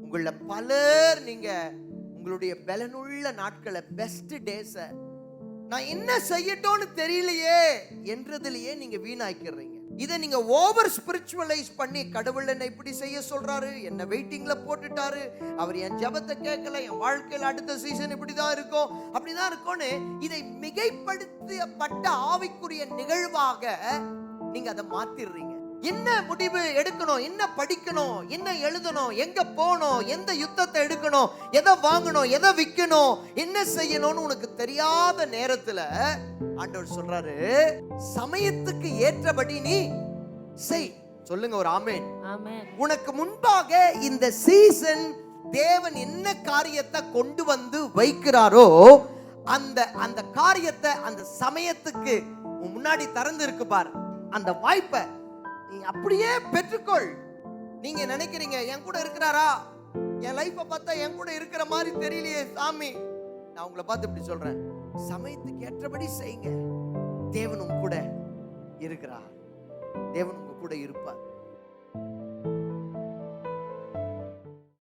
உங்கள பலர் நீங்க உங்களுடைய பலனுள்ள நாட்களை, பெஸ்ட் டேஸ நான் என்ன செய்யட்டோன்னு தெரியலையே என்றதிலேயே நீங்க வீணாக்கிறீங்க. இதை நீங்க ஓவர் ஸ்பிரிச்சுவலைஸ் பண்ணி, கடவுள் என்ன இப்படி செய்ய சொல்றாரு, என்ன வெயிட்டிங்ல போட்டுட்டாரு, அவர் என் ஜெபத்தை கேட்கல, என் வாழ்க்கையில் அடுத்த சீசன் இப்படிதான் இருக்கும், அப்படிதான் இருக்கும்னு இதை மிகைப்படுத்தப்பட்ட ஆவிக்குரிய நிகழ்வாக நீங்க அதை மாத்திடுறீங்க. என்ன முடிவு எடுக்கணும், என்ன படிக்கணும், என்ன எழுதணும், எங்க போகணும், எந்த யுத்தத்தை எடுக்கணும், எதை வாங்கணும், எதை விற்கணும், என்ன செய்யணும்னு உனக்கு தெரியாத நேரத்துல ஆண்டவர் சொல்றாரு, சமயத்துக்கு ஏற்றபடி நீ செய். சொல்லுங்க ஒரு ஆமென். உனக்கு முன்பாக இந்த சீசன் தேவன் என்ன காரியத்தை கொண்டு வந்து வைக்கிறாரோ அந்த அந்த காரியத்தை அந்த சமயத்துக்கு முன்னாடி திறந்து இருக்கு பார், அந்த வாய்ப்பை நீ அப்படியே பெற்றுக்கொள். நீங்க நினைக்கிறீங்க என் கூட இருக்கிறாரா, என் லைஃபை பார்த்தா என் கூட இருக்கிற மாதிரி தெரியலையே சாமி. நான் உங்களை பார்த்து இப்படி சொல்றேன், சமயத்துக்கு ஏற்றபடி செய்யுங்க. தேவன் உங்க கூட இருக்கிறார், தேவன் உங்க கூட இருப்பார்.